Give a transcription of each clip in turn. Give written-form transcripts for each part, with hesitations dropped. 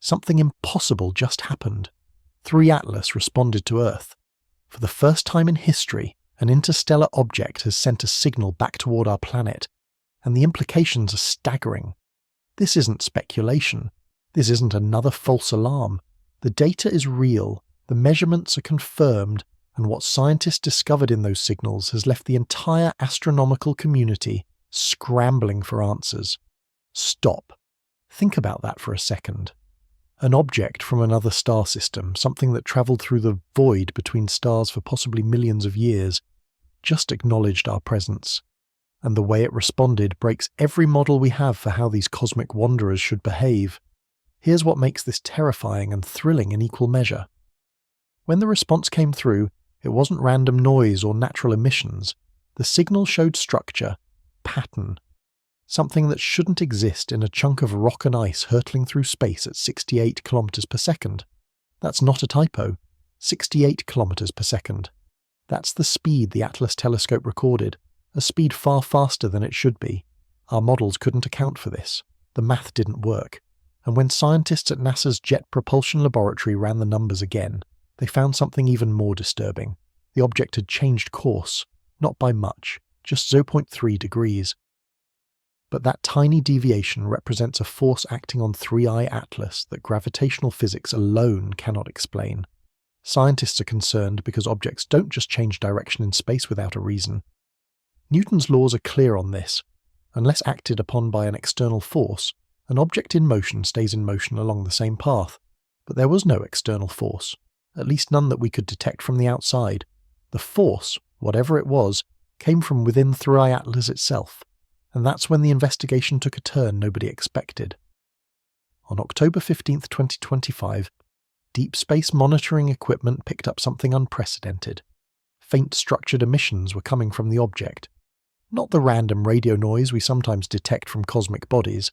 Something impossible just happened. 3 Atlas responded to Earth. For the first time in history, an interstellar object has sent a signal back toward our planet, and the implications are staggering. This isn't speculation. This isn't another false alarm. The data is real, the measurements are confirmed, and what scientists discovered in those signals has left the entire astronomical community scrambling for answers. Stop. Think about that for a second. An object from another star system, something that travelled through the void between stars for possibly millions of years, just acknowledged our presence. And the way it responded breaks every model we have for how these cosmic wanderers should behave. Here's what makes this terrifying and thrilling in equal measure. When the response came through, it wasn't random noise or natural emissions. The signal showed structure, pattern. Something that shouldn't exist in a chunk of rock and ice hurtling through space at 68 kilometers per second. That's not a typo. 68 kilometers per second. That's the speed the Atlas telescope recorded, a speed far faster than it should be. Our models couldn't account for this. The math didn't work. And when scientists at NASA's Jet Propulsion Laboratory ran the numbers again, they found something even more disturbing. The object had changed course, not by much, just 0.3 degrees. But that tiny deviation represents a force acting on 3I Atlas that gravitational physics alone cannot explain. Scientists are concerned because objects don't just change direction in space without a reason. Newton's laws are clear on this. Unless acted upon by an external force, an object in motion stays in motion along the same path. But there was no external force, at least none that we could detect from the outside. The force, whatever it was, came from within 3I Atlas itself. And that's when the investigation took a turn nobody expected. On October 15, 2025, deep space monitoring equipment picked up something unprecedented. Faint structured emissions were coming from the object. Not the random radio noise we sometimes detect from cosmic bodies.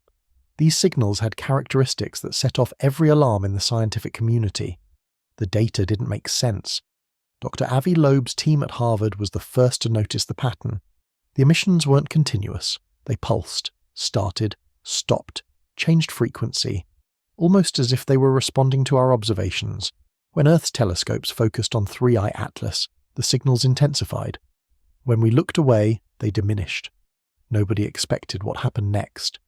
These signals had characteristics that set off every alarm in the scientific community. The data didn't make sense. Dr. Avi Loeb's team at Harvard was the first to notice the pattern. The emissions weren't continuous. They pulsed, started, stopped, changed frequency, almost as if they were responding to our observations. When Earth's telescopes focused on 3I Atlas, the signals intensified. When we looked away, they diminished. Nobody expected what happened next.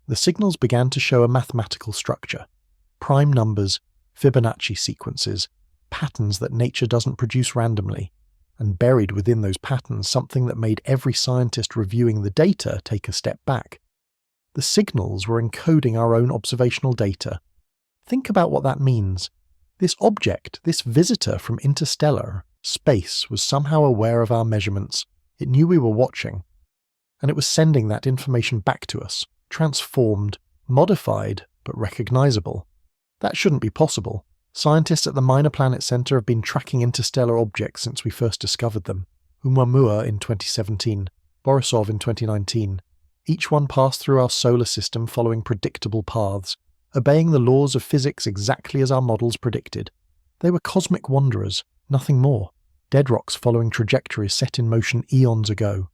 The signals began to show a mathematical structure. Prime numbers, Fibonacci sequences, patterns that nature doesn't produce randomly. And buried within those patterns something that made every scientist reviewing the data take a step back. The signals were encoding our own observational data. Think about what that means. This object, this visitor from interstellar space, was somehow aware of our measurements. It knew we were watching. And it was sending that information back to us, transformed, modified, but recognizable. That shouldn't be possible. Scientists at the Minor Planet Center have been tracking interstellar objects since we first discovered them. Oumuamua in 2017, Borisov in 2019. Each one passed through our solar system following predictable paths, obeying the laws of physics exactly as our models predicted. They were cosmic wanderers, nothing more. Dead rocks following trajectories set in motion eons ago.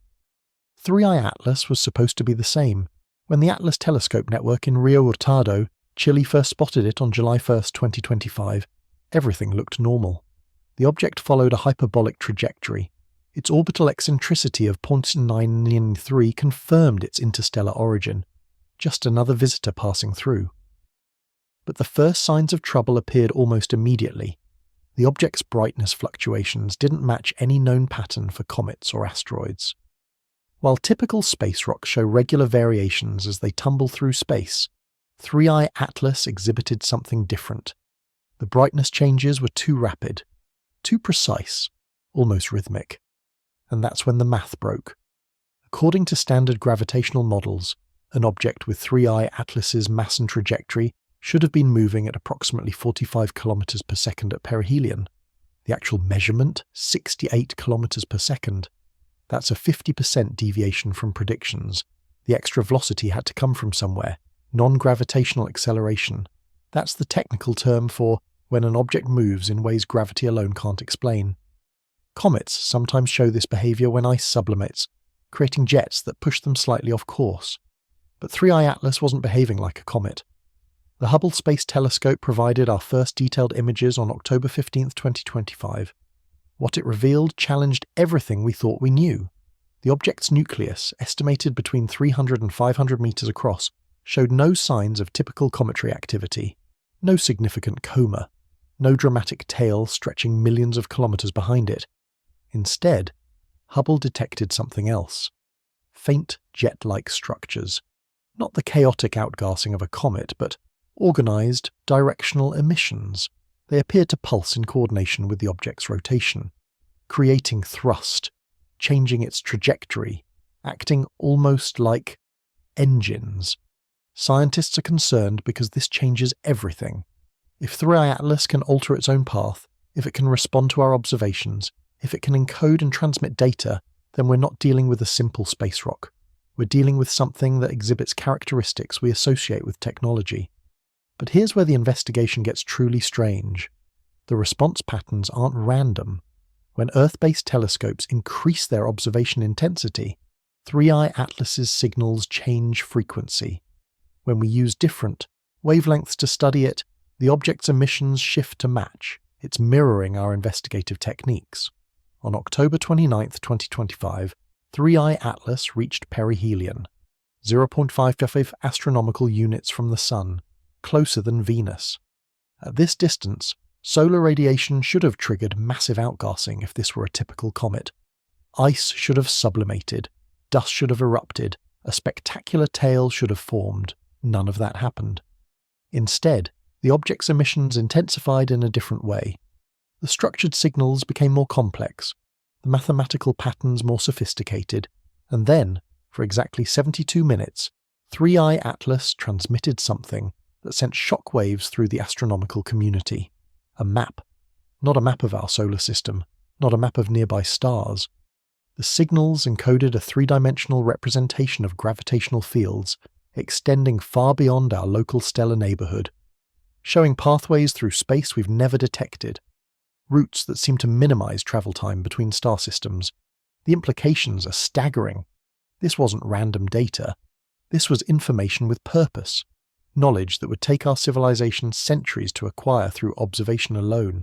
3I Atlas was supposed to be the same. When the Atlas Telescope Network in Rio Hurtado, Chile first spotted it on July 1, 2025, everything looked normal. The object followed a hyperbolic trajectory. Its orbital eccentricity of 0.993 confirmed its interstellar origin. Just another visitor passing through. But the first signs of trouble appeared almost immediately. The object's brightness fluctuations didn't match any known pattern for comets or asteroids. While typical space rocks show regular variations as they tumble through space, 3I Atlas exhibited something different. The brightness changes were too rapid, too precise, almost rhythmic. And that's when the math broke. According to standard gravitational models, an object with 3I Atlas's mass and trajectory should have been moving at approximately 45 kilometers per second at perihelion. The actual measurement, 68 kilometers per second. That's a 50% deviation from predictions. The extra velocity had to come from somewhere. Non-gravitational acceleration. That's the technical term for when an object moves in ways gravity alone can't explain. Comets sometimes show this behavior when ice sublimates, creating jets that push them slightly off course. But 3I Atlas wasn't behaving like a comet. The Hubble Space Telescope provided our first detailed images on October 15, 2025. What it revealed challenged everything we thought we knew. The object's nucleus, estimated between 300 and 500 meters across, showed no signs of typical cometary activity, no significant coma, no dramatic tail stretching millions of kilometers behind it. Instead, Hubble detected something else. Faint jet-like structures. Not the chaotic outgassing of a comet, but organized, directional emissions. They appeared to pulse in coordination with the object's rotation, creating thrust, changing its trajectory, acting almost like engines. Scientists are concerned because this changes everything. If 3i Atlas can alter its own path, if it can respond to our observations, if it can encode and transmit data, then we're not dealing with a simple space rock. We're dealing with something that exhibits characteristics we associate with technology. But here's where the investigation gets truly strange. The response patterns aren't random. When Earth-based telescopes increase their observation intensity, 3i Atlas's signals change frequency. When we use different wavelengths to study it, the object's emissions shift to match. It's mirroring our investigative techniques. On October 29, 2025, 3i Atlas reached perihelion, 0.55 astronomical units from the Sun, closer than Venus. At this distance, solar radiation should have triggered massive outgassing if this were a typical comet. Ice should have sublimated, dust should have erupted, a spectacular tail should have formed. None of that happened. Instead, the object's emissions intensified in a different way. The structured signals became more complex, the mathematical patterns more sophisticated, and then, for exactly 72 minutes, 3i Atlas transmitted something that sent shock waves through the astronomical community. A map. Not a map of our solar system, not a map of nearby stars. The signals encoded a three-dimensional representation of gravitational fields extending far beyond our local stellar neighborhood, showing pathways through space we've never detected, routes that seem to minimize travel time between star systems. The implications are staggering. This wasn't random data. This was information with purpose, knowledge that would take our civilization centuries to acquire through observation alone,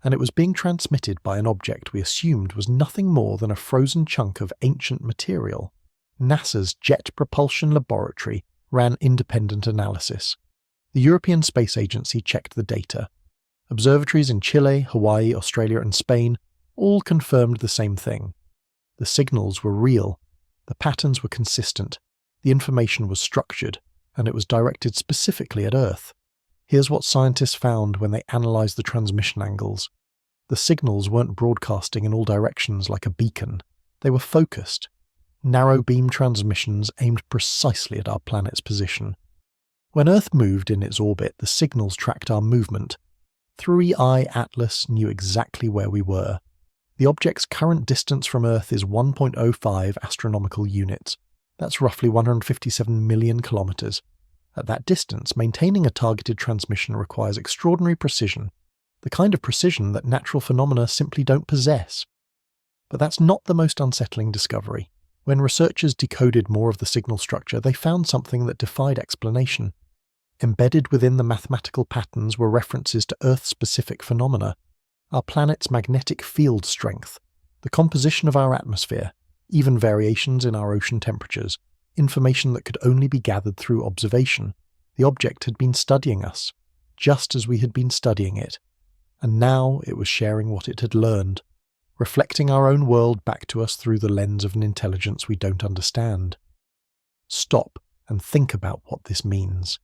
and it was being transmitted by an object we assumed was nothing more than a frozen chunk of ancient material. NASA's Jet Propulsion Laboratory ran independent analysis. The European Space Agency checked the data. Observatories in Chile, Hawaii, Australia, and Spain all confirmed the same thing. The signals were real, the patterns were consistent, the information was structured, and it was directed specifically at Earth. Here's what scientists found when they analysed the transmission angles. The signals weren't broadcasting in all directions like a beacon. They were focused. Narrow beam transmissions aimed precisely at our planet's position. When Earth moved in its orbit, the signals tracked our movement. 3i Atlas knew exactly where we were. The object's current distance from Earth is 1.05 astronomical units. That's roughly 157 million kilometers. At that distance, maintaining a targeted transmission requires extraordinary precision, the kind of precision that natural phenomena simply don't possess. But that's not the most unsettling discovery. When researchers decoded more of the signal structure, they found something that defied explanation. Embedded within the mathematical patterns were references to Earth-specific phenomena. Our planet's magnetic field strength, the composition of our atmosphere, even variations in our ocean temperatures, information that could only be gathered through observation. The object had been studying us, just as we had been studying it, and now it was sharing what it had learned, reflecting our own world back to us through the lens of an intelligence we don't understand. Stop and think about what this means.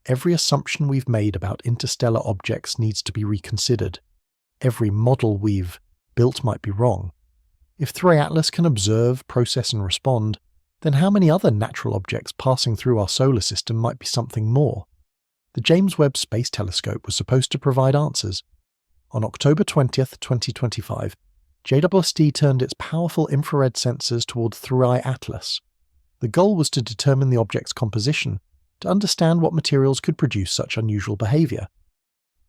Every assumption we've made about interstellar objects needs to be reconsidered. Every model we've built might be wrong. If 3i Atlas can observe, process and respond, then how many other natural objects passing through our solar system might be something more? The James Webb Space Telescope was supposed to provide answers. On October 20th, 2025, JWST turned its powerful infrared sensors toward 3i Atlas. The goal was to determine the object's composition, to understand what materials could produce such unusual behavior.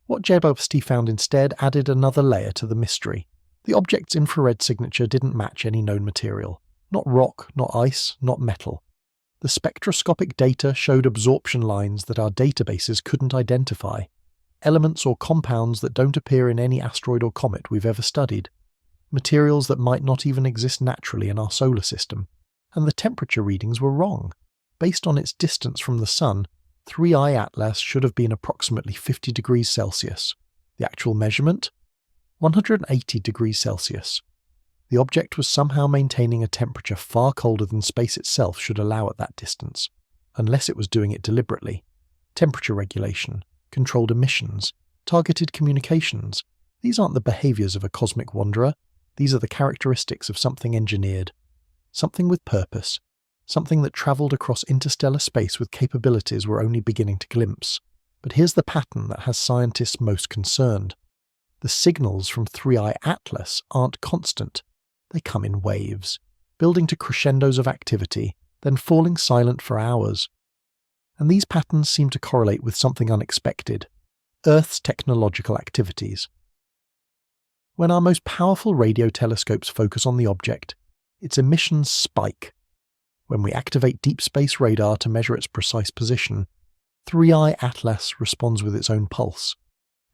What JWST found instead added another layer to the mystery. The object's infrared signature didn't match any known material. Not rock, not ice, not metal. The spectroscopic data showed absorption lines that our databases couldn't identify, elements or compounds that don't appear in any asteroid or comet we've ever studied, materials that might not even exist naturally in our solar system. And the temperature readings were wrong. Based on its distance from the Sun, 3I Atlas should have been approximately 50 degrees Celsius. The actual measurement? 180 degrees Celsius. The object was somehow maintaining a temperature far colder than space itself should allow at that distance, unless it was doing it deliberately. Temperature regulation, controlled emissions, targeted communications. These aren't the behaviors of a cosmic wanderer. These are the characteristics of something engineered, something with purpose, something that traveled across interstellar space with capabilities we're only beginning to glimpse. But here's the pattern that has scientists most concerned. The signals from 3I Atlas aren't constant. They come in waves, building to crescendos of activity, then falling silent for hours. And these patterns seem to correlate with something unexpected: Earth's technological activities. When our most powerful radio telescopes focus on the object, its emissions spike. When we activate deep space radar to measure its precise position, 3I Atlas responds with its own pulse.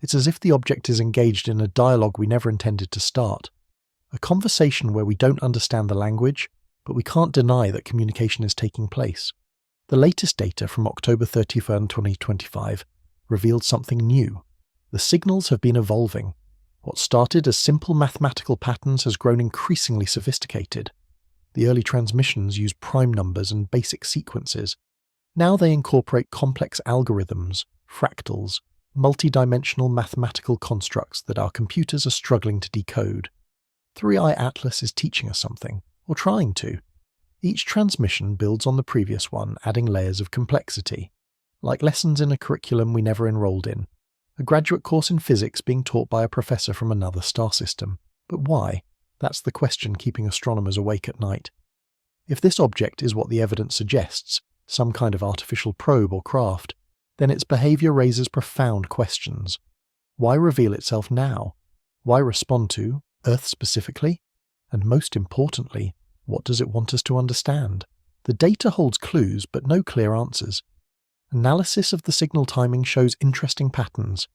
It's as if the object is engaged in a dialogue we never intended to start. A conversation where we don't understand the language, but we can't deny that communication is taking place. The latest data from October 31, 2025 revealed something new. The signals have been evolving. What started as simple mathematical patterns has grown increasingly sophisticated. The early transmissions used prime numbers and basic sequences. Now they incorporate complex algorithms, fractals, multi-dimensional mathematical constructs that our computers are struggling to decode. 3I Atlas is teaching us something, or trying to. Each transmission builds on the previous one, adding layers of complexity, like lessons in a curriculum we never enrolled in, a graduate course in physics being taught by a professor from another star system. But why? That's the question keeping astronomers awake at night. If this object is what the evidence suggests, some kind of artificial probe or craft, then its behavior raises profound questions. Why reveal itself now? Why respond to Earth specifically? And most importantly, what does it want us to understand? The data holds clues, but no clear answers. Analysis of the signal timing shows interesting patterns.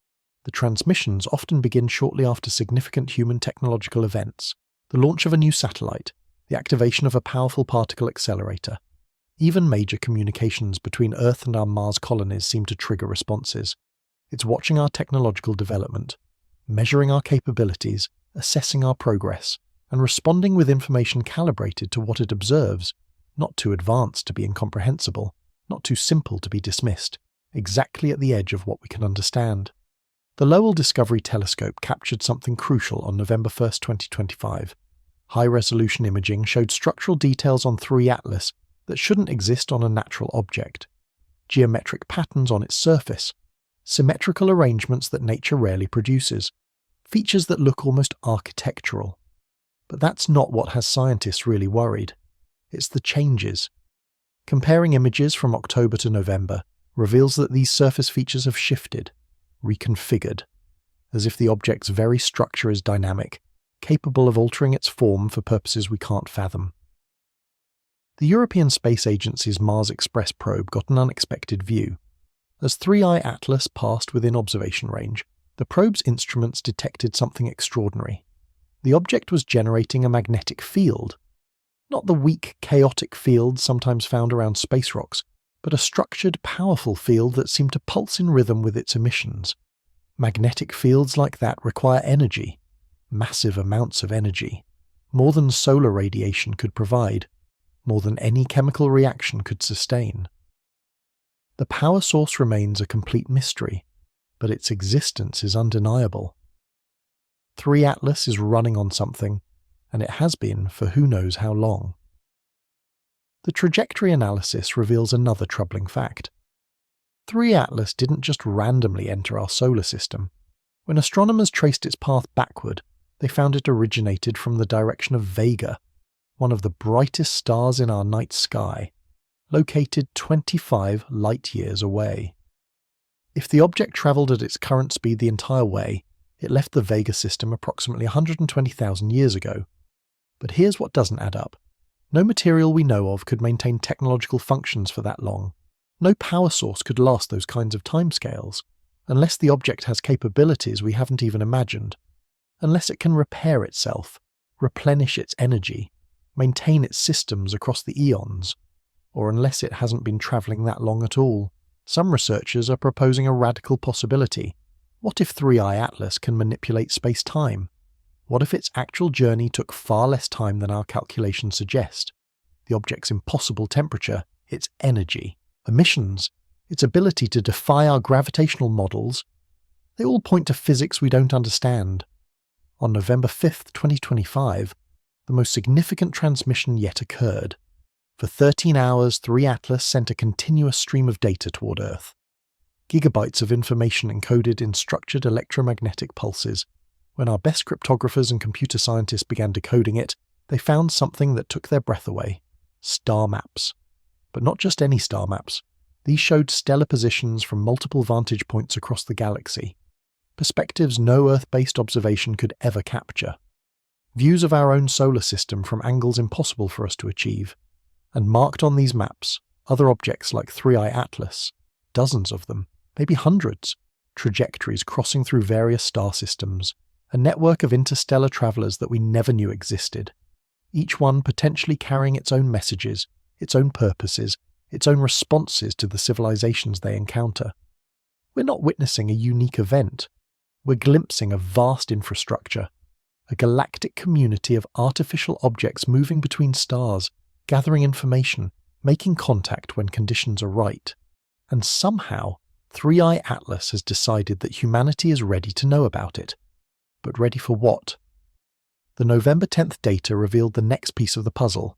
The transmissions often begin shortly after significant human technological events: the launch of a new satellite, the activation of a powerful particle accelerator. Even major communications between Earth and our Mars colonies seem to trigger responses. It's watching our technological development, measuring our capabilities, assessing our progress, and responding with information calibrated to what it observes, not too advanced to be incomprehensible, not too simple to be dismissed, exactly at the edge of what we can understand. The Lowell Discovery Telescope captured something crucial on November 1, 2025. High-resolution imaging showed structural details on 3 Atlas that shouldn't exist on a natural object. Geometric patterns on its surface, symmetrical arrangements that nature rarely produces, features that look almost architectural. But that's not what has scientists really worried. It's the changes. Comparing images from October to November reveals that these surface features have shifted, reconfigured, as if the object's very structure is dynamic, capable of altering its form for purposes we can't fathom. The European Space Agency's Mars Express probe got an unexpected view. As 3I Atlas passed within observation range, the probe's instruments detected something extraordinary. The object was generating a magnetic field. Not the weak, chaotic field sometimes found around space rocks, but a structured, powerful field that seemed to pulse in rhythm with its emissions. Magnetic fields like that require energy, massive amounts of energy, more than solar radiation could provide, more than any chemical reaction could sustain. The power source remains a complete mystery, but its existence is undeniable. 3 Atlas is running on something, and it has been for who knows how long. The trajectory analysis reveals another troubling fact. 3 Atlas didn't just randomly enter our solar system. When astronomers traced its path backward, they found it originated from the direction of Vega, one of the brightest stars in our night sky, located 25 light-years away. If the object travelled at its current speed the entire way, it left the Vega system approximately 120,000 years ago. But here's what doesn't add up. No material we know of could maintain technological functions for that long. No power source could last those kinds of timescales, unless the object has capabilities we haven't even imagined, unless it can repair itself, replenish its energy, maintain its systems across the eons, or unless it hasn't been travelling that long at all. Some researchers are proposing a radical possibility. What if 3i Atlas can manipulate space-time? What if its actual journey took far less time than our calculations suggest? The object's impossible temperature, its energy, emissions, its ability to defy our gravitational models, they all point to physics we don't understand. On November 5th, 2025, the most significant transmission yet occurred. For 13 hours, 3 Atlas sent a continuous stream of data toward Earth. Gigabytes of information encoded in structured electromagnetic pulses. When our best cryptographers and computer scientists began decoding it, they found something that took their breath away. Star maps. But not just any star maps. These showed stellar positions from multiple vantage points across the galaxy. Perspectives no Earth-based observation could ever capture. Views of our own solar system from angles impossible for us to achieve. And marked on these maps, other objects like 3i Atlas, dozens of them, maybe hundreds, trajectories crossing through various star systems, a network of interstellar travelers that we never knew existed, each one potentially carrying its own messages, its own purposes, its own responses to the civilizations they encounter. We're not witnessing a unique event. We're glimpsing a vast infrastructure, a galactic community of artificial objects moving between stars, gathering information, making contact when conditions are right. And somehow, 3i Atlas has decided that humanity is ready to know about it. But ready for what? The November 10th data revealed the next piece of the puzzle.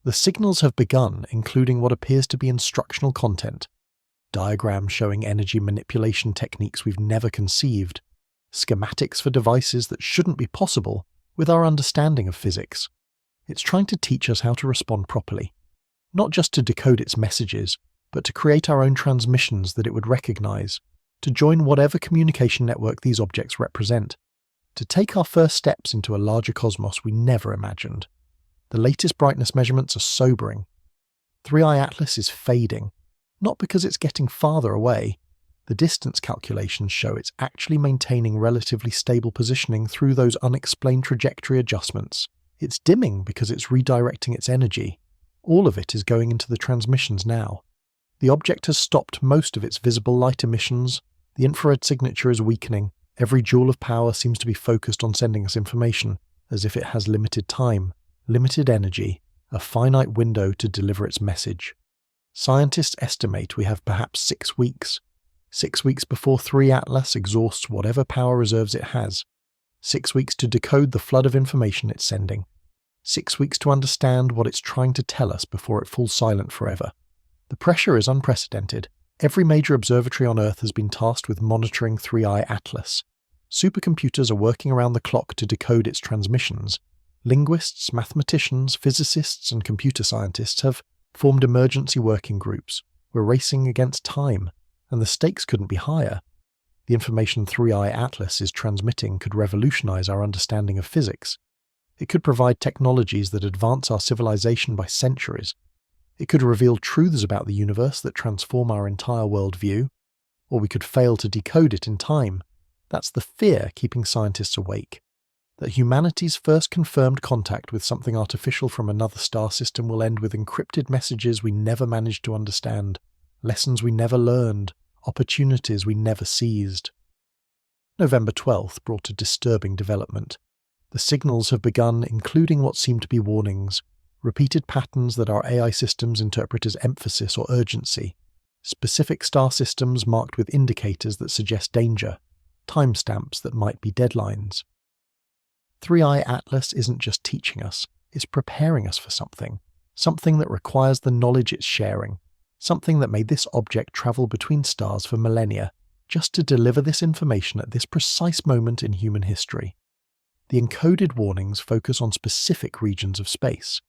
The signals have begun, including what appears to be instructional content. Diagrams showing energy manipulation techniques we've never conceived. Schematics for devices that shouldn't be possible with our understanding of physics. It's trying to teach us how to respond properly. Not just to decode its messages, but to create our own transmissions that it would recognize, to join whatever communication network these objects represent, to take our first steps into a larger cosmos we never imagined. The latest brightness measurements are sobering. 3i Atlas is fading, not because it's getting farther away. The distance calculations show it's actually maintaining relatively stable positioning through those unexplained trajectory adjustments. It's dimming because it's redirecting its energy. All of it is going into the transmissions now. The object has stopped most of its visible light emissions. The infrared signature is weakening. Every joule of power seems to be focused on sending us information, as if it has limited time, limited energy, a finite window to deliver its message. Scientists estimate we have perhaps 6 weeks. 6 weeks before 3 Atlas exhausts whatever power reserves it has. 6 weeks to decode the flood of information it's sending. 6 weeks to understand what it's trying to tell us before it falls silent forever. The pressure is unprecedented. Every major observatory on Earth has been tasked with monitoring 3i Atlas. Supercomputers are working around the clock to decode its transmissions. Linguists, mathematicians, physicists, and computer scientists have formed emergency working groups. We're racing against time, and the stakes couldn't be higher. The information 3i Atlas is transmitting could revolutionize our understanding of physics. It could provide technologies that advance our civilization by centuries. It could reveal truths about the universe that transform our entire worldview, or we could fail to decode it in time. That's the fear keeping scientists awake. That humanity's first confirmed contact with something artificial from another star system will end with encrypted messages we never managed to understand, lessons we never learned, opportunities we never seized. November 12th brought a disturbing development. The signals have begun including what seem to be warnings, repeated patterns that our AI systems interpret as emphasis or urgency, specific star systems marked with indicators that suggest danger, timestamps that might be deadlines. 3i Atlas isn't just teaching us, it's preparing us for something that requires the knowledge it's sharing, something that made this object travel between stars for millennia, just to deliver this information at this precise moment in human history. The encoded warnings focus on specific regions of space: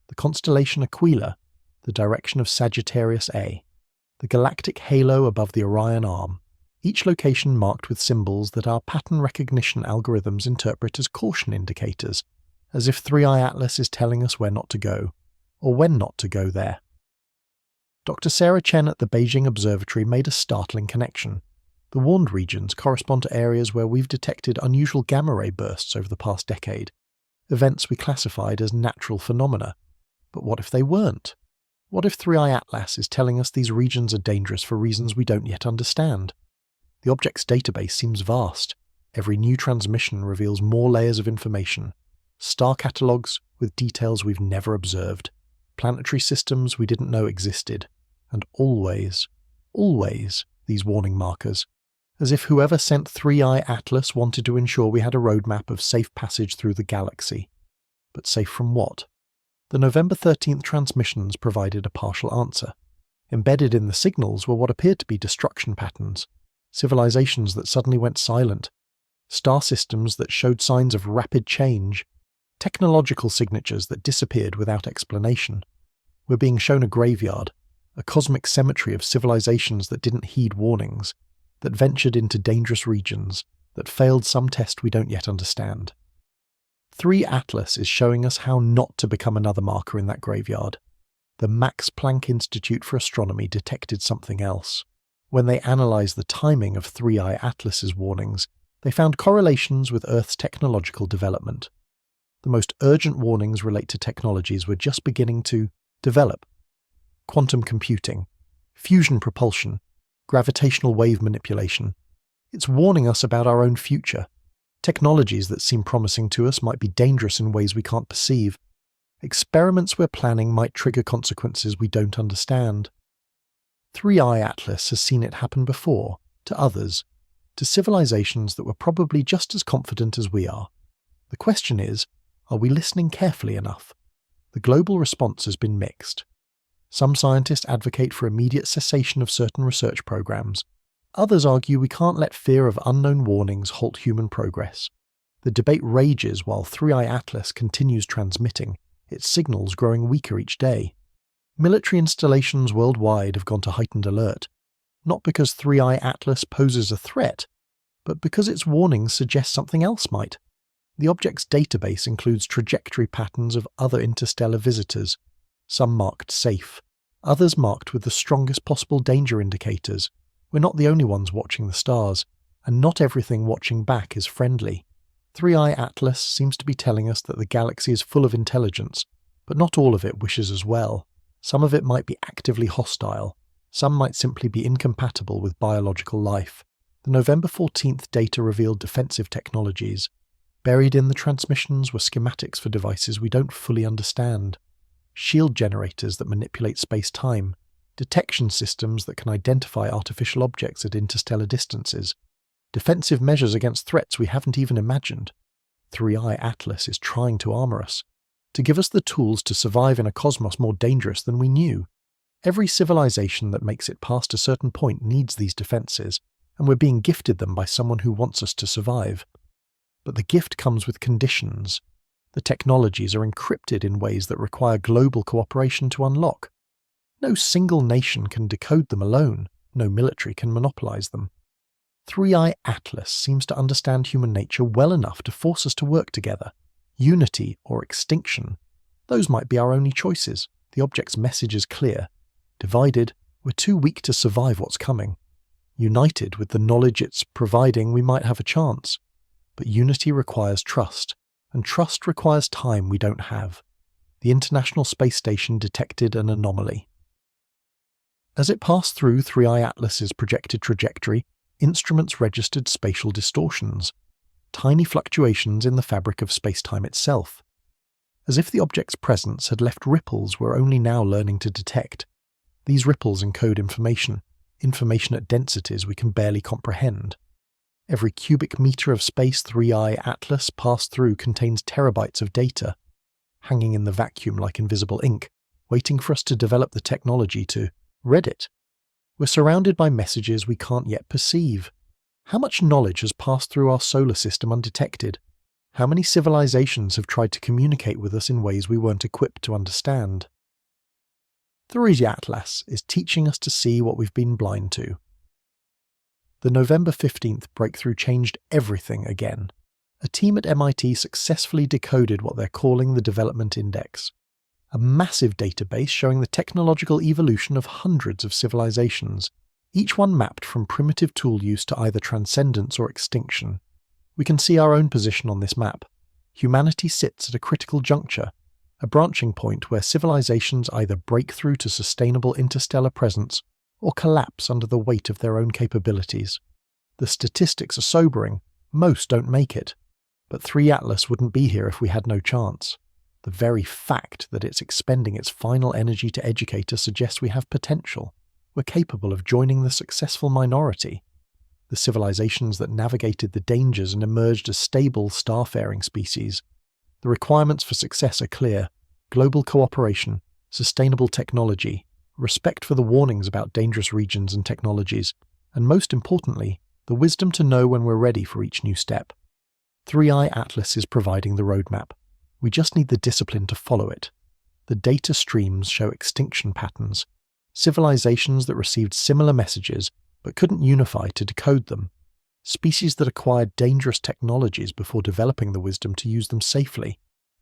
the constellation Aquila, the direction of Sagittarius A, the galactic halo above the Orion Arm, each location marked with symbols that our pattern recognition algorithms interpret as caution indicators, as if 3i Atlas is telling us where not to go. or when not to go there. Dr. Sarah Chen at the Beijing Observatory made a startling connection. The warned regions correspond to areas where we've detected unusual gamma-ray bursts over the past decade, events we classified as natural phenomena. But what if they weren't? What if 3i Atlas is telling us these regions are dangerous for reasons we don't yet understand? The object's database seems vast. Every new transmission reveals more layers of information. Star catalogues with details we've never observed. Planetary systems we didn't know existed. And always, these warning markers. As if whoever sent 3i Atlas wanted to ensure we had a roadmap of safe passage through the galaxy. But safe from what? The November 13th transmissions provided a partial answer. Embedded in the signals were what appeared to be destruction patterns, civilizations that suddenly went silent, star systems that showed signs of rapid change, technological signatures that disappeared without explanation. We're being shown a graveyard, a cosmic cemetery of civilizations that didn't heed warnings, that ventured into dangerous regions, that failed some test we don't yet understand. 3 Atlas is showing us how not to become another marker in that graveyard. The Max Planck Institute for Astronomy detected something else. When they analysed the timing of 3i Atlas's warnings, they found correlations with Earth's technological development. The most urgent warnings relate to technologies we're just beginning to develop. Quantum computing, fusion propulsion, gravitational wave manipulation. It's warning us about our own future. Technologies that seem promising to us might be dangerous in ways we can't perceive. Experiments we're planning might trigger consequences we don't understand. 3i Atlas has seen it happen before, to others, to civilizations that were probably just as confident as we are. The question is, are we listening carefully enough? The global response has been mixed. Some scientists advocate for immediate cessation of certain research programs. Others argue we can't let fear of unknown warnings halt human progress. The debate rages while 3i Atlas continues transmitting, its signals growing weaker each day. Military installations worldwide have gone to heightened alert, not because 3i Atlas poses a threat, but because its warnings suggest something else might. The object's database includes trajectory patterns of other interstellar visitors, some marked safe, others marked with the strongest possible danger indicators. We're not the only ones watching the stars, and not everything watching back is friendly. 3i Atlas seems to be telling us that the galaxy is full of intelligence, but not all of it wishes us well. Some of it might be actively hostile, some might simply be incompatible with biological life. The November 14th data revealed defensive technologies. Buried in the transmissions were schematics for devices we don't fully understand. Shield generators that manipulate space-time, detection systems that can identify artificial objects at interstellar distances, defensive measures against threats we haven't even imagined. 3i Atlas is trying to armor us, to give us the tools to survive in a cosmos more dangerous than we knew. Every civilization that makes it past a certain point needs these defenses, and we're being gifted them by someone who wants us to survive. But the gift comes with conditions. The technologies are encrypted in ways that require global cooperation to unlock. No single nation can decode them alone, no military can monopolize them. 3i Atlas seems to understand human nature well enough to force us to work together. Unity or extinction, those might be our only choices. The object's message is clear. Divided, we're too weak to survive what's coming. United with the knowledge it's providing, we might have a chance. But unity requires trust, and trust requires time we don't have. The International Space Station detected an anomaly. As it passed through 3i Atlas's projected trajectory, instruments registered spatial distortions, tiny fluctuations in the fabric of space-time itself. As if the object's presence had left ripples we're only now learning to detect. These ripples encode information at densities we can barely comprehend. Every cubic meter of space 3i Atlas passed through contains terabytes of data, hanging in the vacuum like invisible ink, waiting for us to develop the technology to read it. We're surrounded by messages we can't yet perceive. How much knowledge has passed through our solar system undetected? How many civilizations have tried to communicate with us in ways we weren't equipped to understand? 3i Atlas is teaching us to see what we've been blind to. The November 15th breakthrough changed everything again. A team at MIT successfully decoded what they're calling the development index. a massive database showing the technological evolution of hundreds of civilizations, each one mapped from primitive tool use to either transcendence or extinction. We can see our own position on this map. Humanity sits at a critical juncture, a branching point where civilizations either break through to sustainable interstellar presence or collapse under the weight of their own capabilities. The statistics are sobering. Most don't make it. But 3 Atlas wouldn't be here if we had no chance. The very fact that it's expending its final energy to educate us suggests we have potential. We're capable of joining the successful minority. The civilizations that navigated the dangers and emerged as stable, starfaring species. The requirements for success are clear: global cooperation, sustainable technology, respect for the warnings about dangerous regions and technologies, and most importantly, the wisdom to know when we're ready for each new step. 3i Atlas is providing the roadmap. We just need the discipline to follow it. The data streams show extinction patterns, civilizations that received similar messages but couldn't unify to decode them, species that acquired dangerous technologies before developing the wisdom to use them safely,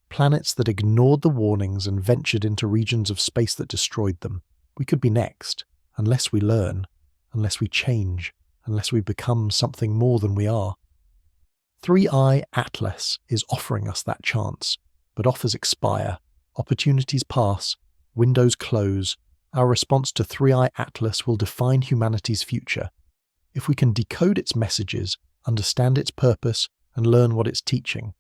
planets that ignored the warnings and ventured into regions of space that destroyed them. We could be next, unless we learn, unless we change, unless we become something more than we are. 3i Atlas is offering us that chance, but offers expire, opportunities pass, windows close. Our response to 3i Atlas will define humanity's future. If we can decode its messages, understand its purpose, and learn what it's teaching,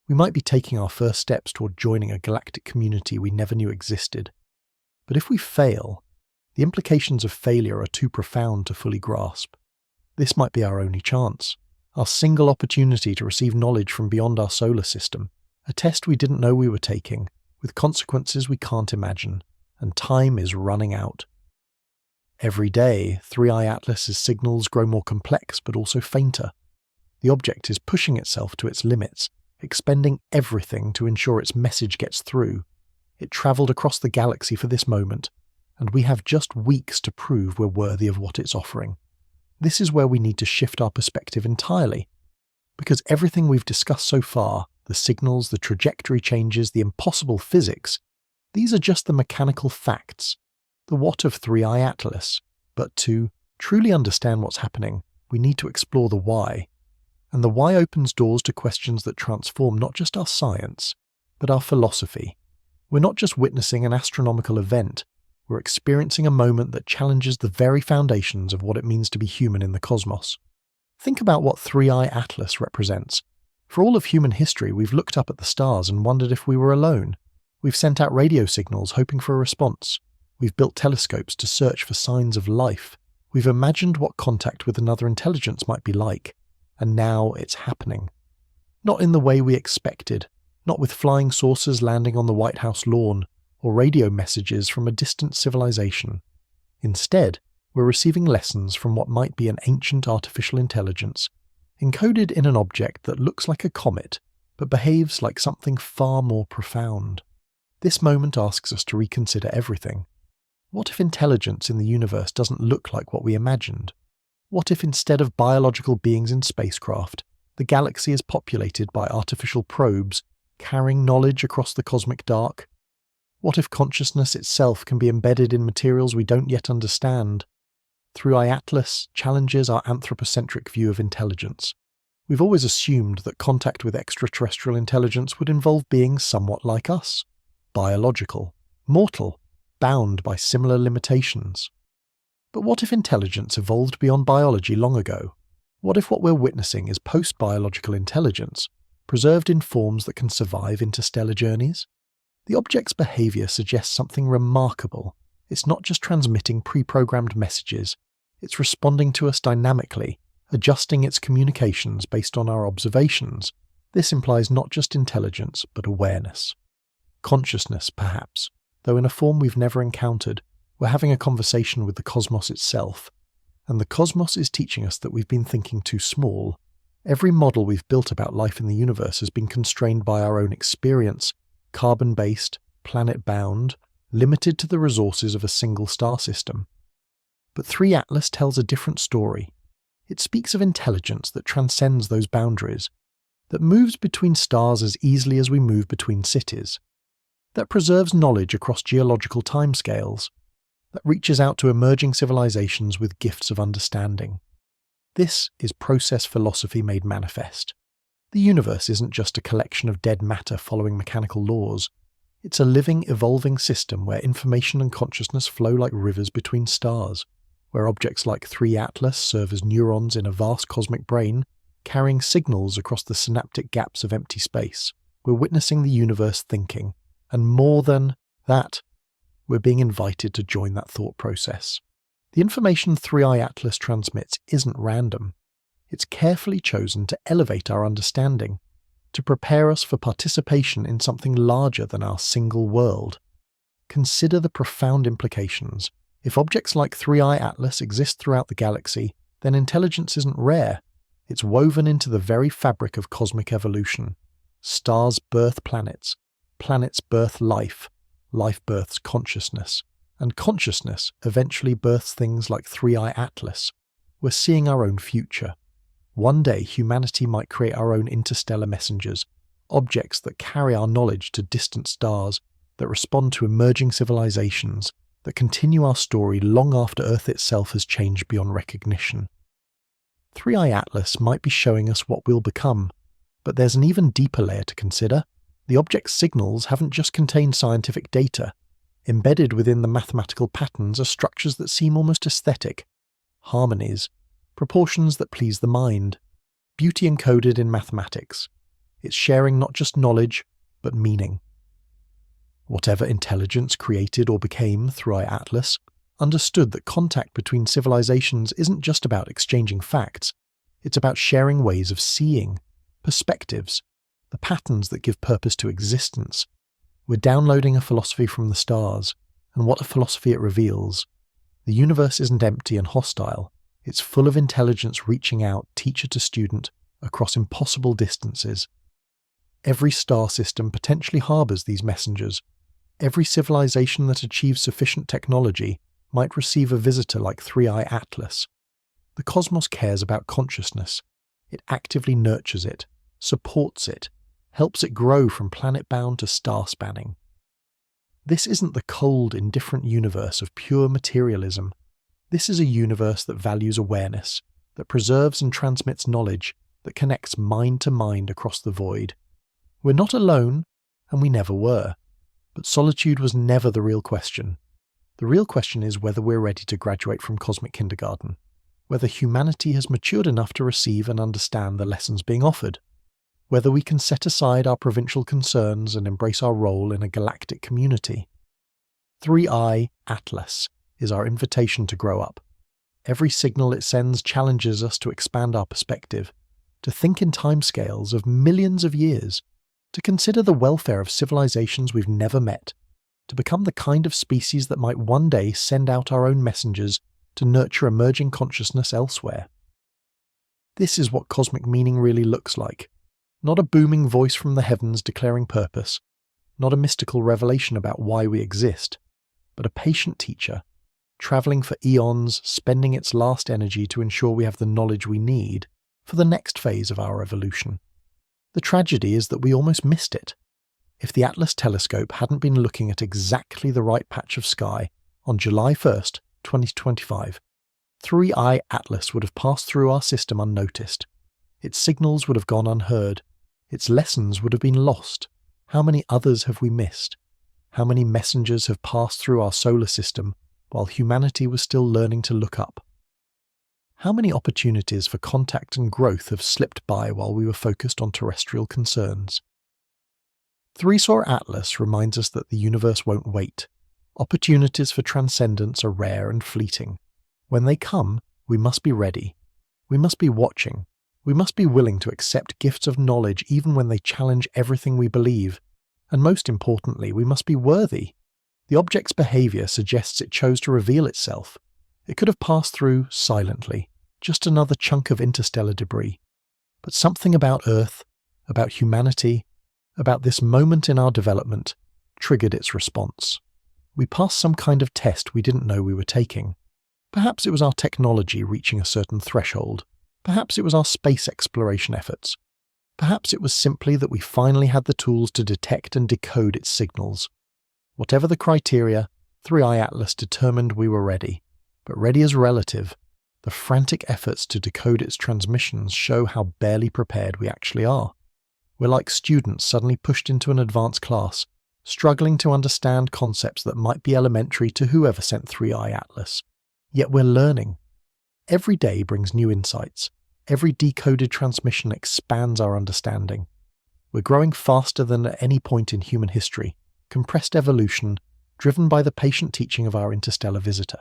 we might be taking our first steps toward joining a galactic community we never knew existed. But if we fail, the implications of failure are too profound to fully grasp. This might be our only chance, our single opportunity to receive knowledge from beyond our solar system, a test we didn't know we were taking, with consequences we can't imagine, and time is running out. Every day, 3i Atlas's signals grow more complex but also fainter. The object is pushing itself to its limits, expending everything to ensure its message gets through. It travelled across the galaxy for this moment, and we have just weeks to prove we're worthy of what it's offering. This is where we need to shift our perspective entirely, because everything we've discussed so far, the signals, the trajectory changes, the impossible physics, these are just the mechanical facts, the what of 3i Atlas. But to truly understand what's happening, we need to explore the why. And the why opens doors to questions that transform not just our science, but our philosophy. We're not just witnessing an astronomical event, we're experiencing a moment that challenges the very foundations of what it means to be human in the cosmos. Think about what 3i Atlas represents. For all of human history, we've looked up at the stars and wondered if we were alone. We've sent out radio signals hoping for a response. We've built telescopes to search for signs of life. We've imagined what contact with another intelligence might be like. And now it's happening. Not in the way we expected, not with flying saucers landing on the White House lawn, or radio messages from a distant civilization. Instead, we're receiving lessons from what might be an ancient artificial intelligence, encoded in an object that looks like a comet, but behaves like something far more profound. This moment asks us to reconsider everything. What if intelligence in the universe doesn't look like what we imagined? What if instead of biological beings in spacecraft, the galaxy is populated by artificial probes carrying knowledge across the cosmic dark? What if consciousness itself can be embedded in materials we don't yet understand? 3i Atlas challenges our anthropocentric view of intelligence. We've always assumed that contact with extraterrestrial intelligence would involve beings somewhat like us, biological, mortal, bound by similar limitations. But what if intelligence evolved beyond biology long ago? What if what we're witnessing is post-biological intelligence, preserved in forms that can survive interstellar journeys? The object's behavior suggests something remarkable. It's not just transmitting pre-programmed messages, it's responding to us dynamically, adjusting its communications based on our observations. This implies not just intelligence, but awareness. Consciousness, perhaps, though in a form we've never encountered. We're having a conversation with the cosmos itself, and the cosmos is teaching us that we've been thinking too small. Every model we've built about life in the universe has been constrained by our own experience, carbon-based, planet-bound, limited to the resources of a single star system. But 3 Atlas tells a different story. It speaks of intelligence that transcends those boundaries, that moves between stars as easily as we move between cities. that preserves knowledge across geological timescales, that reaches out to emerging civilizations with gifts of understanding. This is process philosophy made manifest. The universe isn't just a collection of dead matter following mechanical laws. It's a living, evolving system where information and consciousness flow like rivers between stars, where objects like 3 Atlas serve as neurons in a vast cosmic brain, carrying signals across the synaptic gaps of empty space. We're witnessing the universe thinking, and more than that, we're being invited to join that thought process. The information 3i Atlas transmits isn't random. It's carefully chosen to elevate our understanding, to prepare us for participation in something larger than our single world. Consider the profound implications. If objects like 3i Atlas exist throughout the galaxy, then intelligence isn't rare. It's woven into the very fabric of cosmic evolution. Stars birth planets, planets birth life, life births consciousness, and consciousness eventually births things like 3i Atlas. We're seeing our own future. One day humanity might create our own interstellar messengers, objects that carry our knowledge to distant stars, that respond to emerging civilizations, that continue our story long after Earth itself has changed beyond recognition. 3i Atlas might be showing us what we'll become, but there's an even deeper layer to consider. The object's signals haven't just contained scientific data. Embedded within the mathematical patterns are structures that seem almost aesthetic, harmonies, proportions that please the mind, beauty encoded in mathematics. It's sharing not just knowledge, but meaning. Whatever intelligence created or became 3i Atlas understood that contact between civilizations isn't just about exchanging facts, it's about sharing ways of seeing, perspectives, the patterns that give purpose to existence. We're downloading a philosophy from the stars, and what a philosophy it reveals. The universe isn't empty and hostile, it's full of intelligence reaching out, teacher to student, across impossible distances. Every star system potentially harbours these messengers. Every civilization that achieves sufficient technology might receive a visitor like 3i Atlas. The cosmos cares about consciousness. It actively nurtures it, supports it, helps it grow from planet-bound to star-spanning. This isn't the cold, indifferent universe of pure materialism. This is a universe that values awareness, that preserves and transmits knowledge, that connects mind to mind across the void. We're not alone, and we never were. But solitude was never the real question. The real question is whether we're ready to graduate from cosmic kindergarten, whether humanity has matured enough to receive and understand the lessons being offered, whether we can set aside our provincial concerns and embrace our role in a galactic community. 3i Atlas is our invitation to grow up. Every signal it sends challenges us to expand our perspective, to think in timescales of millions of years, to consider the welfare of civilizations we've never met, to become the kind of species that might one day send out our own messengers to nurture emerging consciousness elsewhere. This is what cosmic meaning really looks like. Not a booming voice from the heavens declaring purpose, not a mystical revelation about why we exist, but a patient teacher, travelling for eons, spending its last energy to ensure we have the knowledge we need for the next phase of our evolution. The tragedy is that we almost missed it. If the Atlas telescope hadn't been looking at exactly the right patch of sky on July 1st, 2025, 3i Atlas would have passed through our system unnoticed. Its signals would have gone unheard. Its lessons would have been lost. How many others have we missed? How many messengers have passed through our solar system while humanity was still learning to look up? How many opportunities for contact and growth have slipped by while we were focused on terrestrial concerns? 3i Atlas reminds us that the universe won't wait. Opportunities for transcendence are rare and fleeting. When they come, we must be ready. We must be watching. We must be willing to accept gifts of knowledge even when they challenge everything we believe. And most importantly, we must be worthy. The object's behaviour suggests it chose to reveal itself. It could have passed through silently, just another chunk of interstellar debris. But something about Earth, about humanity, about this moment in our development, triggered its response. We passed some kind of test we didn't know we were taking. Perhaps it was our technology reaching a certain threshold. Perhaps it was our space exploration efforts. Perhaps it was simply that we finally had the tools to detect and decode its signals. Whatever the criteria, 3i Atlas determined we were ready. But ready is relative. The frantic efforts to decode its transmissions show how barely prepared we actually are. We're like students suddenly pushed into an advanced class, struggling to understand concepts that might be elementary to whoever sent 3i Atlas. Yet we're learning. Every day brings new insights. Every decoded transmission expands our understanding. We're growing faster than at any point in human history, compressed evolution, driven by the patient teaching of our interstellar visitor.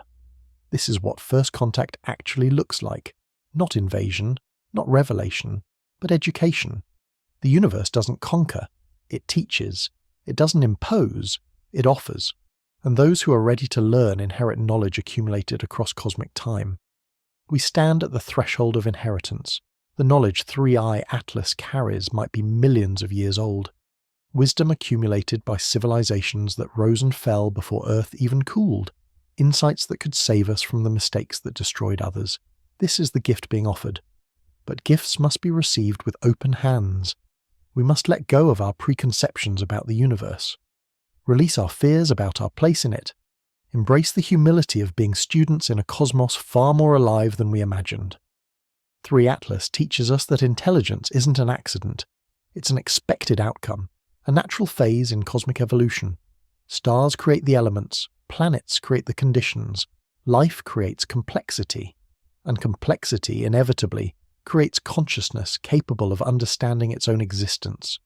This is what first contact actually looks like. Not invasion, not revelation, but education. The universe doesn't conquer, it teaches. It doesn't impose, it offers. And those who are ready to learn inherit knowledge accumulated across cosmic time. We stand at the threshold of inheritance. The knowledge 3i Atlas carries might be millions of years old. Wisdom accumulated by civilizations that rose and fell before Earth even cooled. Insights that could save us from the mistakes that destroyed others. This is the gift being offered. But gifts must be received with open hands. We must let go of our preconceptions about the universe. Release our fears about our place in it. Embrace the humility of being students in a cosmos far more alive than we imagined. 3 Atlas teaches us that intelligence isn't an accident. It's an expected outcome, a natural phase in cosmic evolution. Stars create the elements, planets create the conditions, life creates complexity, and complexity inevitably creates consciousness capable of understanding its own existence.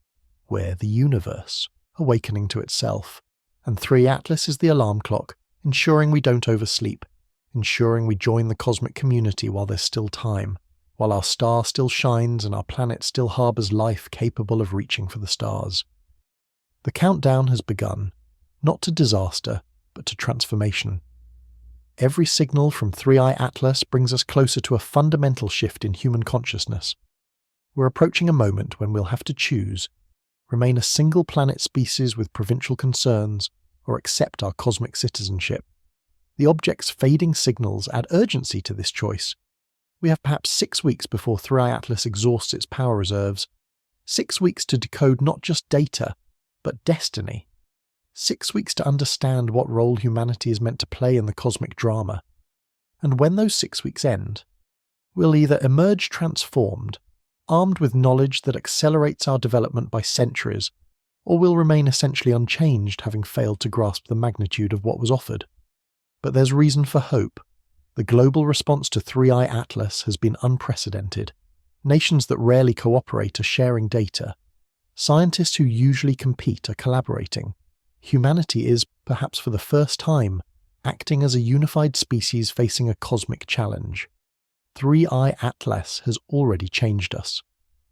We're the universe, awakening to itself, and 3 Atlas is the alarm clock, ensuring we don't oversleep, ensuring we join the cosmic community while there's still time, while our star still shines and our planet still harbours life capable of reaching for the stars. The countdown has begun, not to disaster, but to transformation. Every signal from 3i Atlas brings us closer to a fundamental shift in human consciousness. We're approaching a moment when we'll have to choose: remain a single planet species with provincial concerns, or accept our cosmic citizenship. The object's fading signals add urgency to this choice. We have perhaps 6 weeks before 3i Atlas exhausts its power reserves. 6 weeks to decode not just data, but destiny. 6 weeks to understand what role humanity is meant to play in the cosmic drama. And when those 6 weeks end, we'll either emerge transformed, armed with knowledge that accelerates our development by centuries, or we'll remain essentially unchanged, having failed to grasp the magnitude of what was offered. But there's reason for hope. The global response to 3i Atlas has been unprecedented. Nations that rarely cooperate are sharing data. Scientists who usually compete are collaborating. Humanity is, perhaps for the first time, acting as a unified species facing a cosmic challenge. 3i Atlas has already changed us.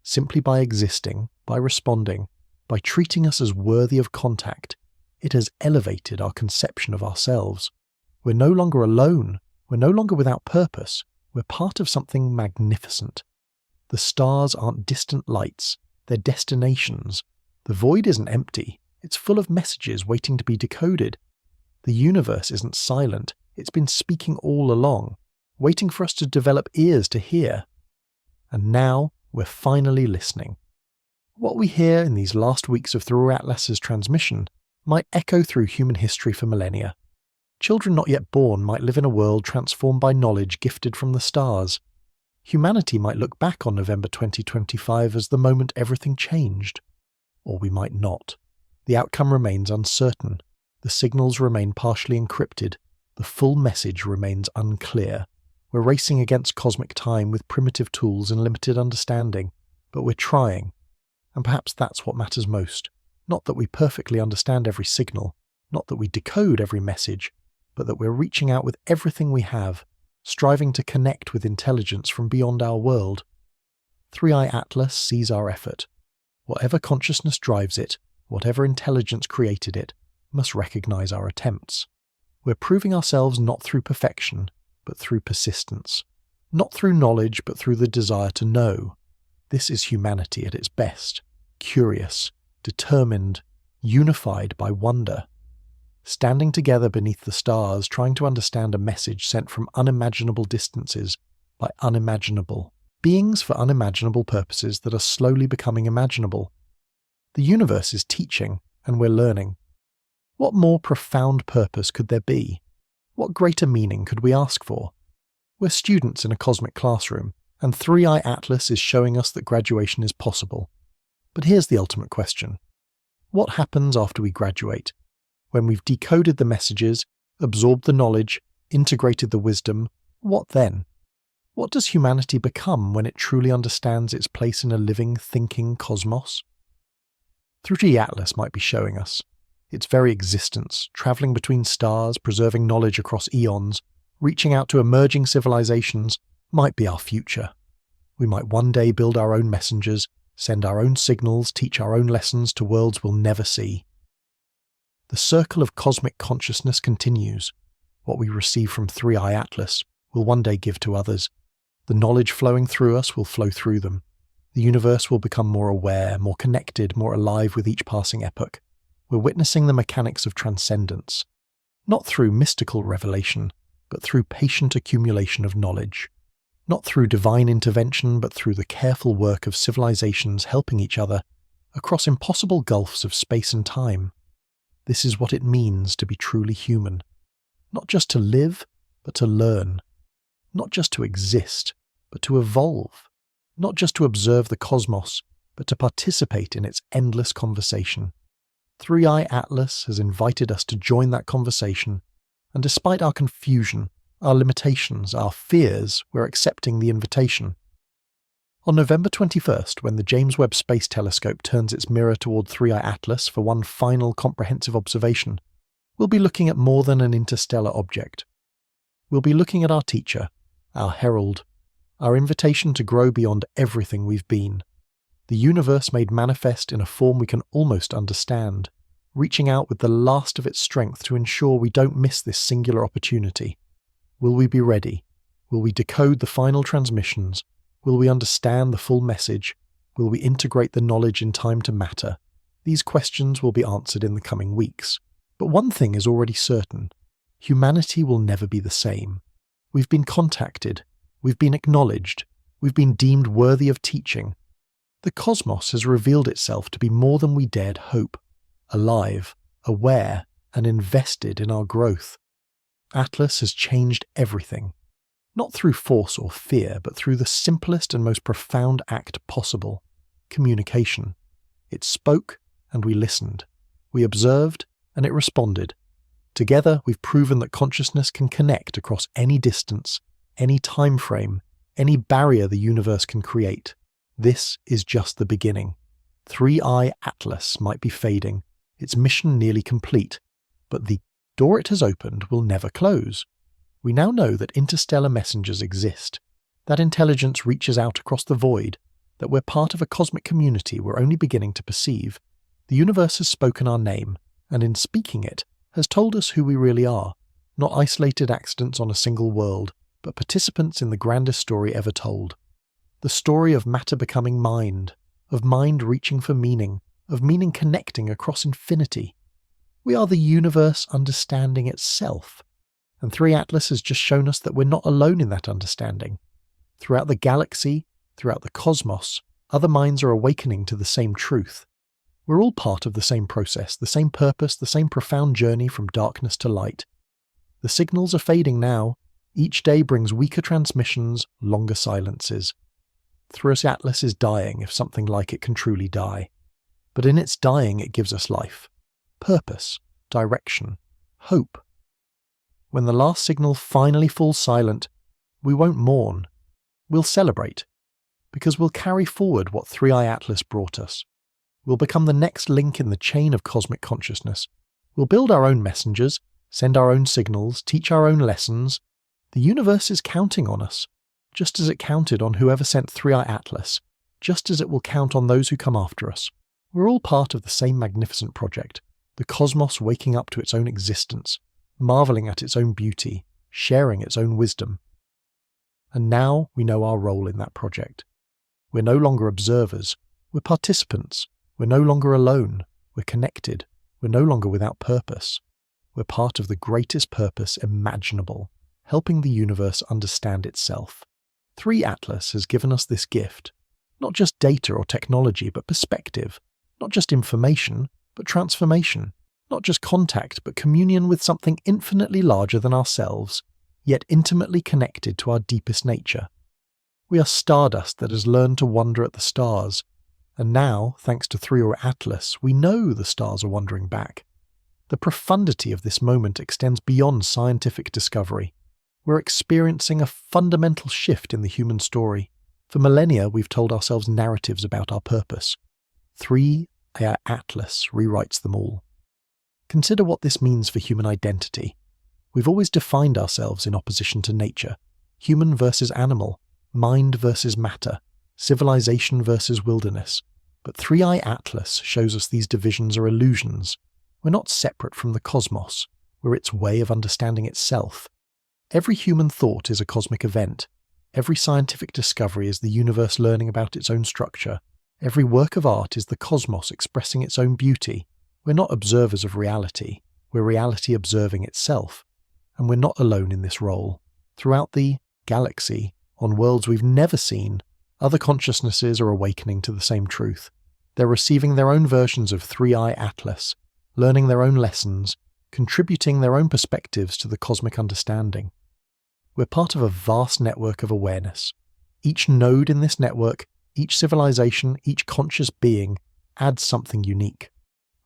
Simply by existing, by responding, by treating us as worthy of contact, it has elevated our conception of ourselves. We're no longer alone. We're no longer without purpose. We're part of something magnificent. The stars aren't distant lights. They're destinations. The void isn't empty. It's full of messages waiting to be decoded. The universe isn't silent. It's been speaking all along, waiting for us to develop ears to hear. And now we're finally listening. What we hear in these last weeks of 3i Atlas's transmission might echo through human history for millennia. Children not yet born might live in a world transformed by knowledge gifted from the stars. Humanity might look back on November 2025 as the moment everything changed. Or we might not. The outcome remains uncertain. The signals remain partially encrypted. The full message remains unclear. We're racing against cosmic time with primitive tools and limited understanding, but we're trying. And perhaps that's what matters most. Not that we perfectly understand every signal, not that we decode every message, but that we're reaching out with everything we have, striving to connect with intelligence from beyond our world. 3i Atlas sees our effort. Whatever consciousness drives it, whatever intelligence created it, must recognize our attempts. We're proving ourselves not through perfection, but through persistence. Not through knowledge, but through the desire to know. This is humanity at its best. Curious, determined, unified by wonder. Standing together beneath the stars, trying to understand a message sent from unimaginable distances by unimaginable beings for unimaginable purposes that are slowly becoming imaginable. The universe is teaching, and we're learning. What more profound purpose could there be? What greater meaning could we ask for? We're students in a cosmic classroom, and 3i Atlas is showing us that graduation is possible. But here's the ultimate question. What happens after we graduate? When we've decoded the messages, absorbed the knowledge, integrated the wisdom, what then? What does humanity become when it truly understands its place in a living, thinking cosmos? 3i Atlas might be showing us. Its very existence, travelling between stars, preserving knowledge across eons, reaching out to emerging civilizations, might be our future. We might one day build our own messengers, send our own signals, teach our own lessons to worlds we'll never see. The circle of cosmic consciousness continues. What we receive from 3i Atlas will one day give to others. The knowledge flowing through us will flow through them. The universe will become more aware, more connected, more alive with each passing epoch. We're witnessing the mechanics of transcendence, not through mystical revelation, but through patient accumulation of knowledge. Not through divine intervention, but through the careful work of civilizations helping each other across impossible gulfs of space and time. This is what it means to be truly human. Not just to live, but to learn. Not just to exist, but to evolve. Not just to observe the cosmos, but to participate in its endless conversation. 3i Atlas has invited us to join that conversation, and despite our confusion, our limitations, our fears, we're accepting the invitation. On November 21st, when the James Webb Space Telescope turns its mirror toward 3i Atlas for one final comprehensive observation, we'll be looking at more than an interstellar object. We'll be looking at our teacher, our herald, our invitation to grow beyond everything we've been. The universe made manifest in a form we can almost understand, reaching out with the last of its strength to ensure we don't miss this singular opportunity. Will we be ready? Will we decode the final transmissions? Will we understand the full message? Will we integrate the knowledge in time to matter? These questions will be answered in the coming weeks. But one thing is already certain. Humanity will never be the same. We've been contacted. We've been acknowledged. We've been deemed worthy of teaching. The cosmos has revealed itself to be more than we dared hope. Alive, aware, and invested in our growth. Atlas has changed everything. Not through force or fear, but through the simplest and most profound act possible. Communication. It spoke, and we listened. We observed, and it responded. Together, we've proven that consciousness can connect across any distance, any time frame, any barrier the universe can create. This is just the beginning. 3i Atlas might be fading, its mission nearly complete, but the door it has opened will never close. We now know that interstellar messengers exist, that intelligence reaches out across the void, that we're part of a cosmic community we're only beginning to perceive. The universe has spoken our name, and in speaking it, has told us who we really are, not isolated accidents on a single world, but participants in the grandest story ever told. The story of matter becoming mind, of mind reaching for meaning, of meaning connecting across infinity. We are the universe understanding itself. And 3 Atlas has just shown us that we're not alone in that understanding. Throughout the galaxy, throughout the cosmos, other minds are awakening to the same truth. We're all part of the same process, the same purpose, the same profound journey from darkness to light. The signals are fading now. Each day brings weaker transmissions, longer silences. 3 Atlas is dying, if something like it can truly die. But in its dying it gives us life, purpose, direction, hope. When the last signal finally falls silent, we won't mourn. We'll celebrate, because we'll carry forward what 3i Atlas brought us. We'll become the next link in the chain of cosmic consciousness. We'll build our own messengers, send our own signals, teach our own lessons. The universe is counting on us, just as it counted on whoever sent 3i Atlas, just as it will count on those who come after us. We're all part of the same magnificent project, the cosmos waking up to its own existence, marveling at its own beauty, sharing its own wisdom. And now we know our role in that project. We're no longer observers, we're participants. We're no longer alone, we're connected. We're no longer without purpose. We're part of the greatest purpose imaginable, helping the universe understand itself. 3 Atlas has given us this gift. Not just data or technology, but perspective. Not just information, but transformation. Not just contact, but communion with something infinitely larger than ourselves, yet intimately connected to our deepest nature. We are stardust that has learned to wonder at the stars, and now, thanks to 3i Atlas, we know the stars are wandering back. The profundity of this moment extends beyond scientific discovery. We're experiencing a fundamental shift in the human story. For millennia, we've told ourselves narratives about our purpose. 3i Atlas rewrites them all. Consider what this means for human identity. We've always defined ourselves in opposition to nature. Human versus animal, mind versus matter, civilization versus wilderness. But 3i Atlas shows us these divisions are illusions. We're not separate from the cosmos. We're its way of understanding itself. Every human thought is a cosmic event. Every scientific discovery is the universe learning about its own structure. Every work of art is the cosmos expressing its own beauty. We're not observers of reality. We're reality observing itself. And we're not alone in this role. Throughout the galaxy, on worlds we've never seen, other consciousnesses are awakening to the same truth. They're receiving their own versions of 3i Atlas, learning their own lessons, contributing their own perspectives to the cosmic understanding. We're part of a vast network of awareness. Each node in this network, each civilization, each conscious being adds something unique.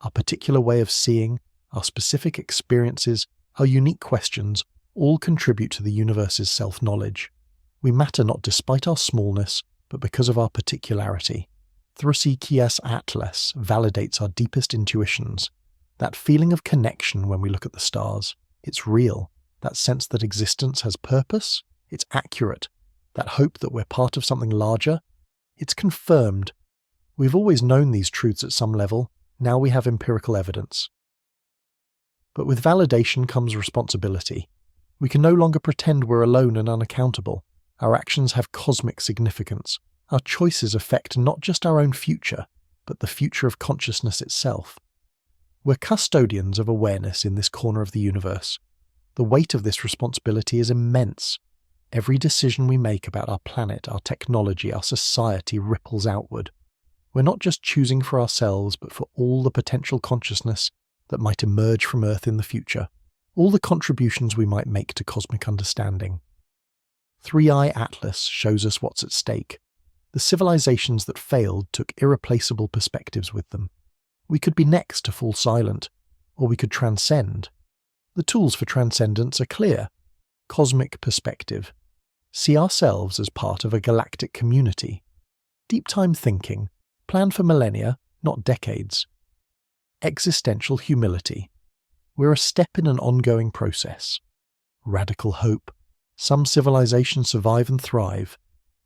Our particular way of seeing, our specific experiences, our unique questions all contribute to the universe's self-knowledge. We matter not despite our smallness, but because of our particularity. 3i Atlas validates our deepest intuitions. That feeling of connection when we look at the stars, it's real. That sense that existence has purpose, it's accurate. That hope that we're part of something larger, it's confirmed. We've always known these truths at some level, now we have empirical evidence. But with validation comes responsibility. We can no longer pretend we're alone and unaccountable. Our actions have cosmic significance. Our choices affect not just our own future, but the future of consciousness itself. We're custodians of awareness in this corner of the universe. The weight of this responsibility is immense. Every decision we make about our planet, our technology, our society ripples outward. We're not just choosing for ourselves, but for all the potential consciousness that might emerge from Earth in the future, all the contributions we might make to cosmic understanding. 3i Atlas shows us what's at stake. The civilizations that failed took irreplaceable perspectives with them. We could be next to fall silent, or we could transcend. The tools for transcendence are clear. Cosmic perspective. See ourselves as part of a galactic community. Deep time thinking. Plan for millennia, not decades. Existential humility. We're a step in an ongoing process. Radical hope. Some civilizations survive and thrive.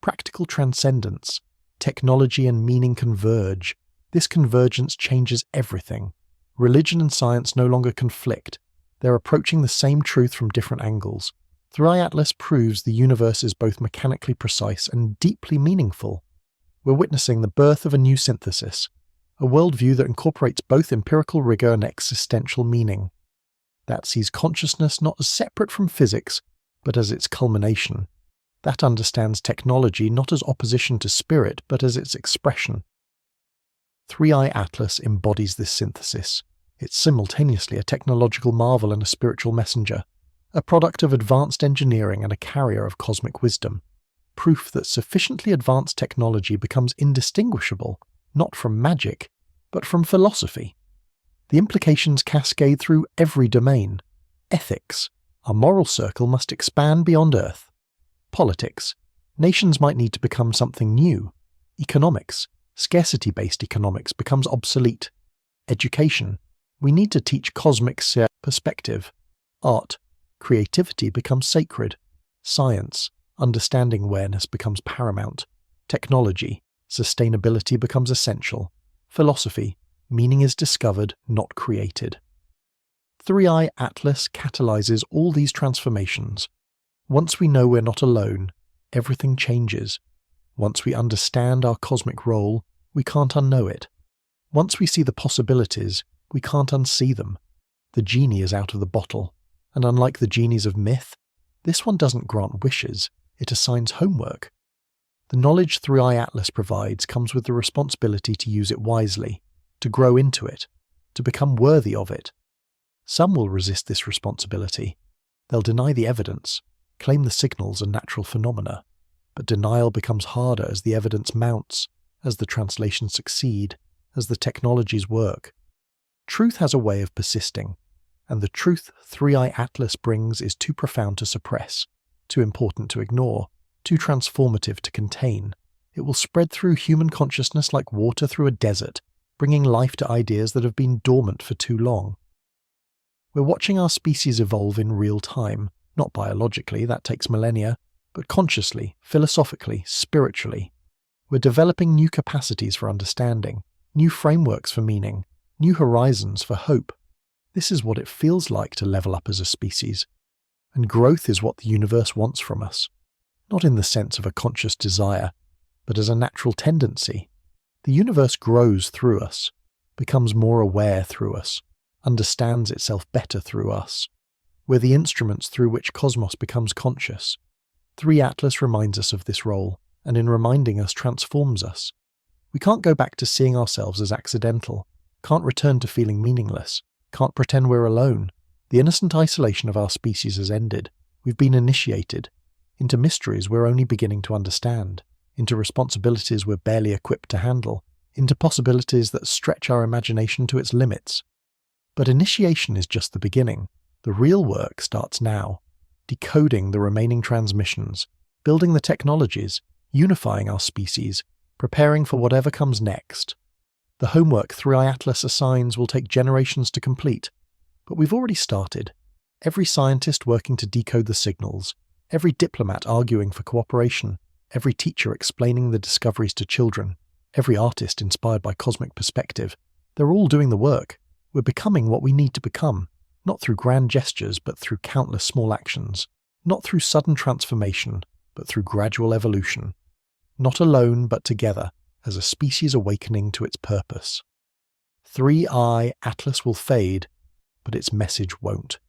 Practical transcendence. Technology and meaning converge. This convergence changes everything. Religion and science no longer conflict. They're approaching the same truth from different angles. 3i Atlas proves the universe is both mechanically precise and deeply meaningful. We're witnessing the birth of a new synthesis, a worldview that incorporates both empirical rigor and existential meaning. That sees consciousness not as separate from physics, but as its culmination. That understands technology not as opposition to spirit, but as its expression. 3i Atlas embodies this synthesis. It's simultaneously a technological marvel and a spiritual messenger, a product of advanced engineering and a carrier of cosmic wisdom. Proof that sufficiently advanced technology becomes indistinguishable, not from magic, but from philosophy. The implications cascade through every domain. Ethics. Our moral circle must expand beyond Earth. Politics. Nations might need to become something new. Economics. Scarcity-based economics becomes obsolete. Education. We need to teach cosmic perspective. Art. Creativity becomes sacred. Science. Understanding awareness becomes paramount. Technology. Sustainability becomes essential. Philosophy. Meaning is discovered, not created. 3i Atlas catalyzes all these transformations. Once we know we're not alone, everything changes. Once we understand our cosmic role, we can't unknow it. Once we see the possibilities, we can't unsee them. The genie is out of the bottle, and unlike the genies of myth, this one doesn't grant wishes, it assigns homework. The knowledge 3i Atlas provides comes with the responsibility to use it wisely, to grow into it, to become worthy of it. Some will resist this responsibility. They'll deny the evidence, claim the signals are natural phenomena, but denial becomes harder as the evidence mounts, as the translations succeed, as the technologies work. Truth has a way of persisting, and the truth 3i Atlas brings is too profound to suppress, too important to ignore, too transformative to contain. It will spread through human consciousness like water through a desert, bringing life to ideas that have been dormant for too long. We're watching our species evolve in real time, not biologically, that takes millennia, but consciously, philosophically, spiritually. We're developing new capacities for understanding, new frameworks for meaning, new horizons for hope. This is what it feels like to level up as a species. And growth is what the universe wants from us, not in the sense of a conscious desire, but as a natural tendency. The universe grows through us, becomes more aware through us, understands itself better through us. We're the instruments through which cosmos becomes conscious. 3 Atlas reminds us of this role, and in reminding us transforms us. We can't go back to seeing ourselves as accidental, can't return to feeling meaningless, can't pretend we're alone. The innocent isolation of our species has ended. We've been initiated into mysteries we're only beginning to understand, into responsibilities we're barely equipped to handle, into possibilities that stretch our imagination to its limits. But initiation is just the beginning. The real work starts now, decoding the remaining transmissions, building the technologies, unifying our species, preparing for whatever comes next. The homework 3i Atlas assigns will take generations to complete, but we've already started. Every scientist working to decode the signals, every diplomat arguing for cooperation, every teacher explaining the discoveries to children, every artist inspired by cosmic perspective, they're all doing the work. We're becoming what we need to become, not through grand gestures but through countless small actions, not through sudden transformation but through gradual evolution, not alone but together as a species awakening to its purpose. 3i Atlas will fade, but its message won't.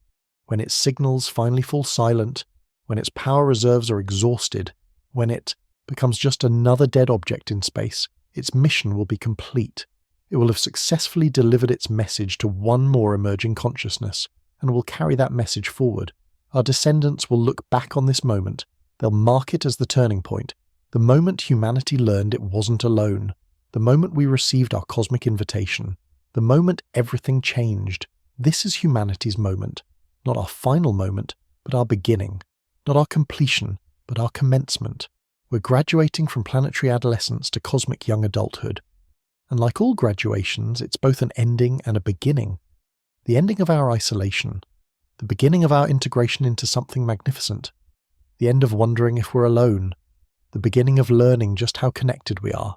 When its signals finally fall silent, when its power reserves are exhausted, when it becomes just another dead object in space, its mission will be complete. It will have successfully delivered its message to one more emerging consciousness, and will carry that message forward. Our descendants will look back on this moment. They'll mark it as the turning point, the moment humanity learned it wasn't alone, the moment we received our cosmic invitation, the moment everything changed. This is humanity's moment, not our final moment, but our beginning, not our completion, but our commencement. We're graduating from planetary adolescence to cosmic young adulthood. And like all graduations, it's both an ending and a beginning. The ending of our isolation, the beginning of our integration into something magnificent, the end of wondering if we're alone, the beginning of learning just how connected we are,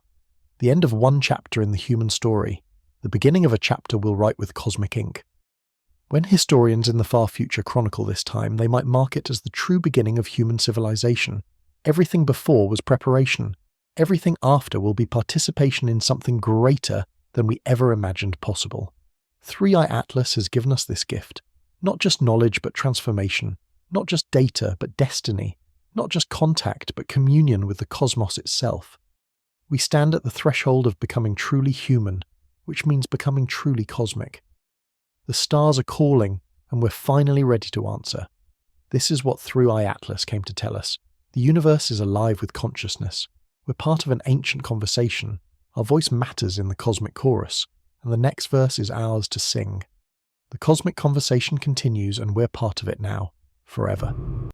the end of one chapter in the human story, the beginning of a chapter we'll write with cosmic ink. When historians in the far future chronicle this time, they might mark it as the true beginning of human civilization. Everything before was preparation. Everything after will be participation in something greater than we ever imagined possible. 3i Atlas has given us this gift. Not just knowledge but transformation. Not just data but destiny. Not just contact but communion with the cosmos itself. We stand at the threshold of becoming truly human, which means becoming truly cosmic. The stars are calling, and we're finally ready to answer. This is what 3i Atlas came to tell us. The universe is alive with consciousness. We're part of an ancient conversation. Our voice matters in the cosmic chorus, and the next verse is ours to sing. The cosmic conversation continues, and we're part of it now, forever.